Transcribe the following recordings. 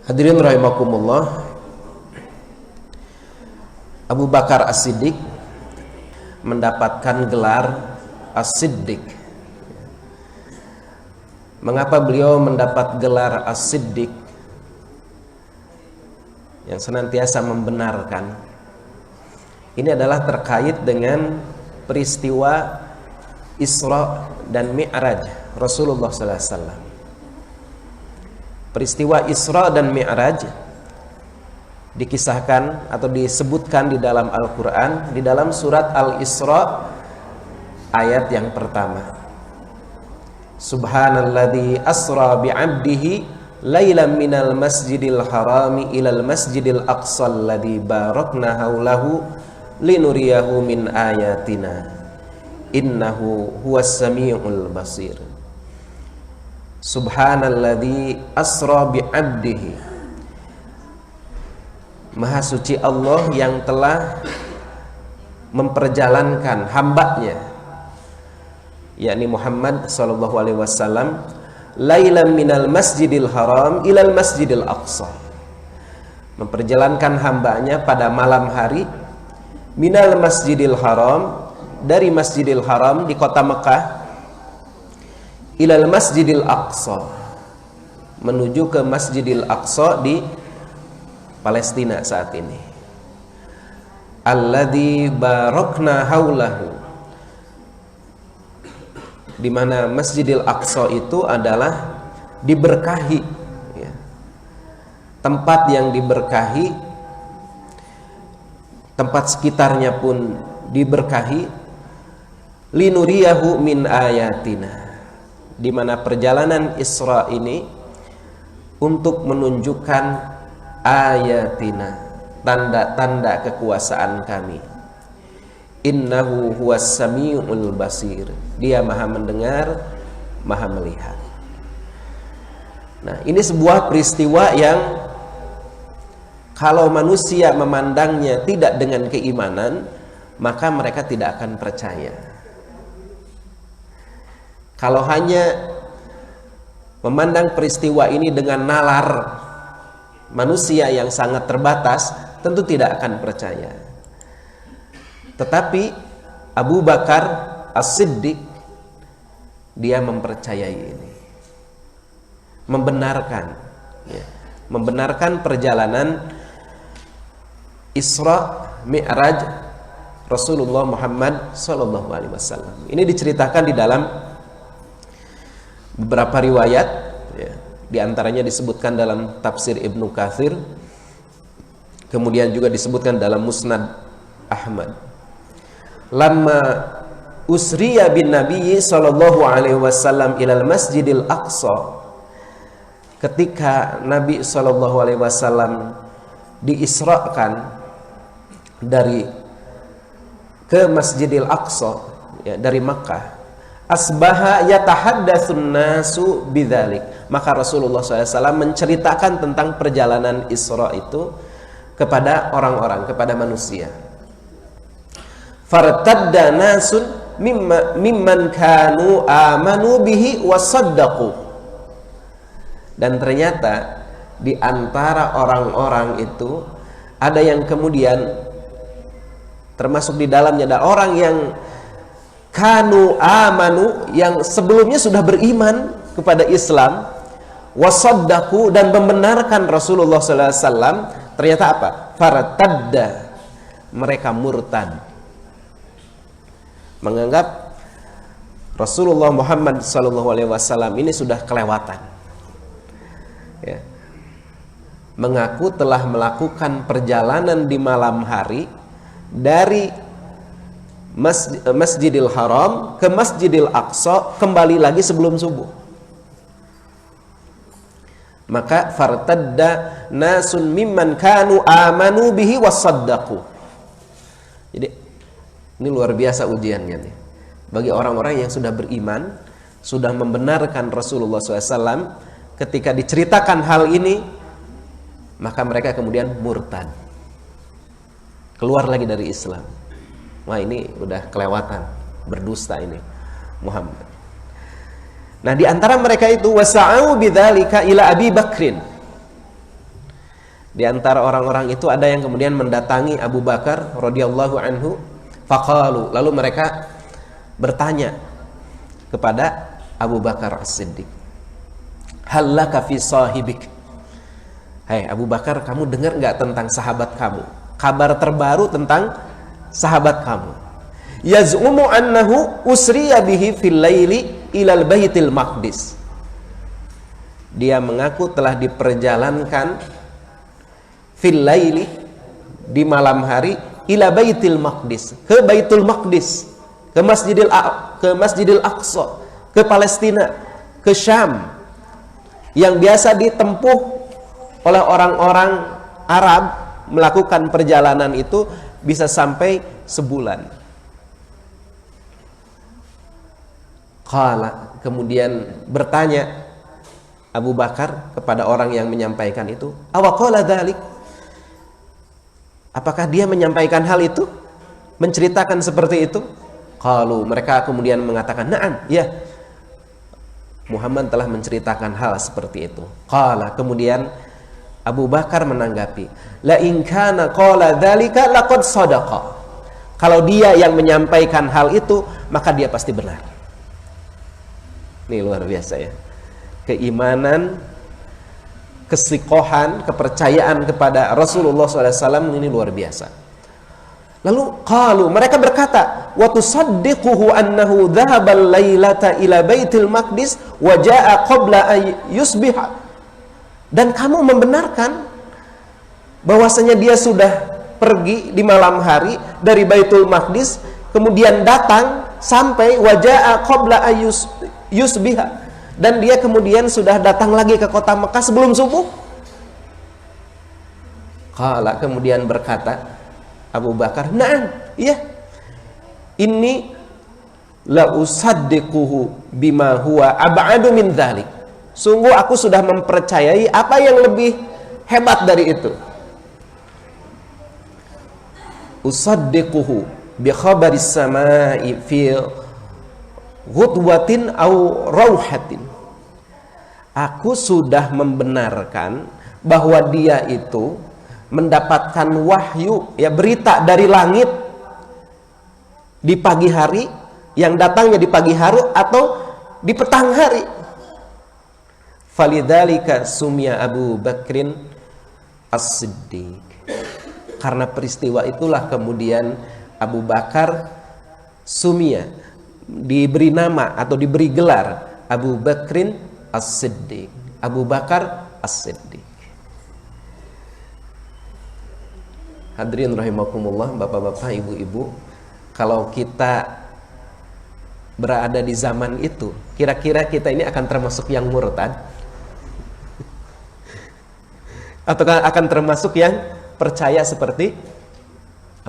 Hadirin rahimakumullah, Abu Bakar As-Siddiq mendapatkan gelar As-Siddiq. Mengapa beliau mendapat gelar As-Siddiq? Yang senantiasa membenarkan. Ini adalah terkait dengan peristiwa Isra dan Mi'raj Rasulullah sallallahu alaihi wasallam. Peristiwa Isra dan Mi'raj dikisahkan atau disebutkan di dalam Al-Quran, di dalam surat Al-Isra ayat yang pertama. Subhanalladzi asra bi'abdihi lailan minal masjidil harami ilal masjidil aqsal ladzi barakna haulahu linuriyahu min ayatina innahu huwas samiul basir. Subhanalladzi asra bi'abdihi, Maha suci Allah yang telah memperjalankan hambanya, yakni Muhammad sallallahu alaihi wasallam, lailan minal masjidil haram ilal masjidil aqsa, memperjalankan hambanya pada malam hari minal masjidil haram, dari masjidil haram di kota Mekah, ilal masjidil aqsa, menuju ke masjidil aqsa di Palestina saat ini. Alladzi barakna haulahu, di mana masjidil aqsa itu adalah diberkahi, ya. Tempat yang diberkahi, tempat sekitarnya pun diberkahi, linuriyahu min ayatina, di mana perjalanan Isra ini untuk menunjukkan ayatina, tanda-tanda kekuasaan kami. Innahu huwas samiul basir, dia maha mendengar, maha melihat. Nah, ini sebuah peristiwa yang kalau manusia memandangnya tidak dengan keimanan, maka mereka tidak akan percaya. Kalau hanya memandang peristiwa ini dengan nalar manusia yang sangat terbatas, tentu tidak akan percaya. Tetapi Abu Bakar As-Siddiq, dia mempercayai ini, membenarkan, ya, membenarkan perjalanan Isra Mi'raj Rasulullah Muhammad sallallahu alaihi wasallam. Ini diceritakan di dalam beberapa riwayat, ya, di antaranya disebutkan dalam tafsir Ibnu Katsir, kemudian juga disebutkan dalam Musnad Ahmad. Lamma usriya bin Nabi sallallahu alaihi wasallam ilal Masjidil Aqsa, ketika Nabi sallallahu alaihi wasallam diisrakan dari ke Masjidil Aqsa, ya, dari Makkah, asbaha yatahaddatsun nasu bidzalik, maka Rasulullah SAW menceritakan tentang perjalanan Isra itu kepada orang-orang, kepada manusia. Fartadda nasun mimman kanu amanu bihi wasaddaqu, dan ternyata di antara orang-orang itu ada yang kemudian, termasuk di dalamnya ada orang yang kanu amanu, yang sebelumnya sudah beriman kepada Islam, wasaddaqu, dan membenarkan Rasulullah sallallahu alaihi wasallam. Ternyata apa? Fartadda, mereka murtad, menganggap Rasulullah Muhammad sallallahu alaihi wasallam ini sudah kelewatan, ya. Mengaku telah melakukan perjalanan di malam hari dari Masjidil Haram ke Masjidil Aqsa, kembali lagi sebelum subuh. Maka fartadda nasun mimman kanu amanu bihi wasaddaqu. Jadi ini luar biasa ujiannya nih bagi orang-orang yang sudah beriman, sudah membenarkan Rasulullah SAW. Ketika diceritakan hal ini, maka mereka kemudian murtad, keluar lagi dari Islam. Wah, ini udah kelewatan, berdusta ini Muhammad. Nah, di antara mereka itu wasa'u bidzalika ila Abi Bakrin, Di antara orang-orang itu ada yang kemudian mendatangi Abu Bakar radhiyallahu anhu, faqalu, lalu mereka bertanya kepada Abu Bakar As-Siddiq, hal laka fi sahibik, hai Abu Bakar, kamu dengar nggak tentang sahabat kamu, kabar terbaru tentang sahabat kamu, yaz'umu annahu usriya bihi fil laili ilal baitil maqdis, dia mengaku telah diperjalankan fil laili, di malam hari, ila baitil maqdis, ke Baitul Maqdis, ke Masjidil Aqsa, ke Palestina, ke Syam, yang biasa ditempuh oleh orang-orang Arab melakukan perjalanan itu bisa sampai sebulan. Qala, kemudian bertanya Abu Bakar kepada orang yang menyampaikan itu, awaqala dzalik, apakah dia menyampaikan hal itu, menceritakan seperti itu? Qalu, mereka kemudian mengatakan, na'am, ya, Muhammad telah menceritakan hal seperti itu. Qala, kemudian Abu Bakar menanggapi, la in kana qala dzalika laqad sadaqa, kalau dia yang menyampaikan hal itu maka dia pasti benar. Ini luar biasa ya, keimanan, kesikohan, kepercayaan kepada Rasulullah SAW ini luar biasa. Lalu qalu, mereka berkata, wa tusaddiquhu annahu dhahabal lailata ila baitil maqdis wa jaa qabla ay yusbiha, dan kamu membenarkan bahwasanya dia sudah pergi di malam hari dari Baitul Maqdis, kemudian datang sampai wa jaa qabla ay yusbiha, dan dia kemudian sudah datang lagi ke kota Mekah sebelum subuh. Qala, kemudian berkata Abu Bakar, na'am, iya, inni la usaddiquhu bima huwa ab'adu min dzalik, sungguh aku sudah mempercayai apa yang lebih hebat dari itu. Usaddiquhu bi khabaris samai fi ghudwatin au rauhatin, aku sudah membenarkan bahwa dia itu mendapatkan wahyu, ya, berita dari langit di pagi hari, yang datangnya di pagi hari atau di petang hari. Falidzalika sumya Abu Bakrin As-Siddiq, karena peristiwa itulah kemudian Abu Bakar sumya, diberi nama atau diberi gelar Abu Bakrin As-Siddiq, Abu Bakar As-Siddiq. Hadirin rahimakumullah, bapak-bapak, ibu-ibu, kalau kita berada di zaman itu, kira-kira kita ini akan termasuk yang murtad atau akan termasuk yang percaya seperti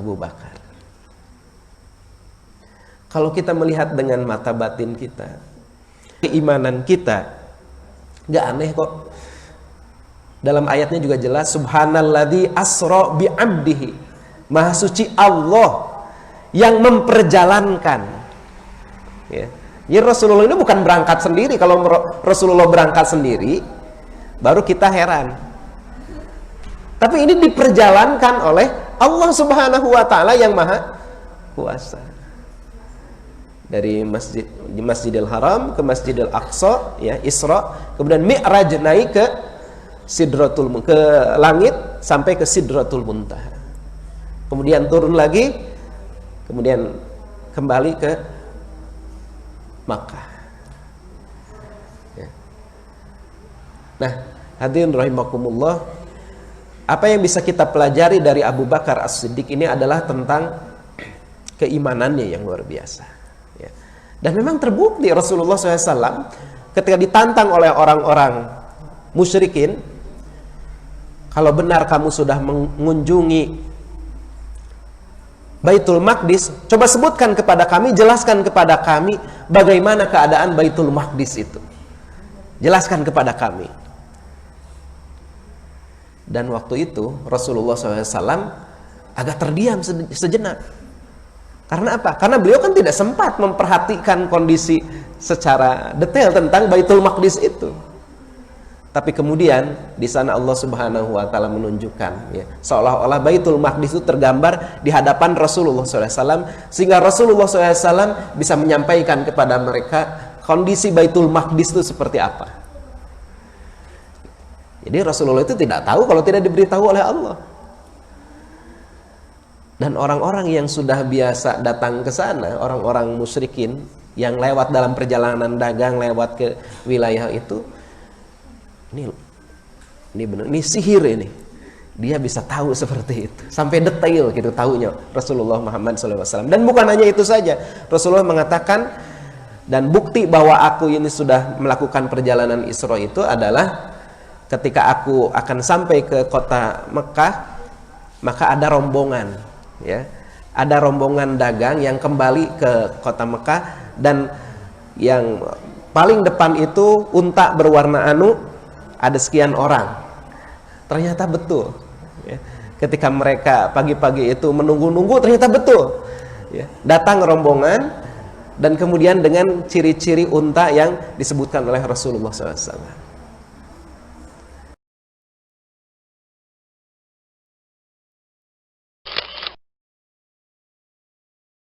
Abu Bakar? Kalau kita melihat dengan mata batin kita, keimanan kita, gak aneh kok. Dalam ayatnya juga jelas, subhanalladzi asra bi 'abdihi, maha suci Allah yang memperjalankan, ya. Jadi Rasulullah ini bukan berangkat sendiri. Kalau Rasulullah berangkat sendiri baru kita heran, tapi ini diperjalankan oleh Allah Subhanahu wa ta'ala yang maha kuasa. Dari Masjidil Haram ke Masjidil Aqsa, ya, Isra, kemudian Mi'raj, naik ke Sidratul, ke langit sampai ke Sidratul Muntaha, kemudian turun lagi, kemudian kembali ke Makkah, ya. Nah, hadirin rahimakumullah, apa yang bisa kita pelajari dari Abu Bakar As-Siddiq ini adalah tentang keimanannya yang luar biasa, ya. Dan memang terbukti Rasulullah SAW ketika ditantang oleh orang-orang musyrikin, kalau benar kamu sudah mengunjungi Baitul Maqdis, coba sebutkan kepada kami, jelaskan kepada kami bagaimana keadaan Baitul Maqdis itu, jelaskan kepada kami. Dan waktu itu Rasulullah SAW agak terdiam sejenak. Karena apa? Karena beliau kan tidak sempat memperhatikan kondisi secara detail tentang Baitul Maqdis itu. Tapi kemudian di sana Allah Subhanahu wa taala menunjukkan ya, seolah-olah Baitul Maqdis itu tergambar di hadapan Rasulullah SAW, sehingga Rasulullah SAW bisa menyampaikan kepada mereka kondisi Baitul Maqdis itu seperti apa. Jadi Rasulullah itu tidak tahu kalau tidak diberitahu oleh Allah. Dan orang-orang yang sudah biasa datang ke sana, orang-orang musyrikin yang lewat dalam perjalanan dagang lewat ke wilayah itu, ini benar, ini sihir ini. Dia bisa tahu seperti itu, sampai detail gitu tahunya Rasulullah Muhammad SAW. Dan bukan hanya itu saja, Rasulullah mengatakan, dan bukti bahwa aku ini sudah melakukan perjalanan Isra itu adalah ketika aku akan sampai ke kota Mekah, maka ada rombongan, ya, ada rombongan dagang yang kembali ke kota Mekah, dan yang paling depan itu unta berwarna anu. Ada sekian orang. Ternyata betul ya. Ketika mereka pagi-pagi itu menunggu-nunggu, ternyata betul ya. Datang rombongan dan kemudian dengan ciri-ciri unta yang disebutkan oleh Rasulullah SAW.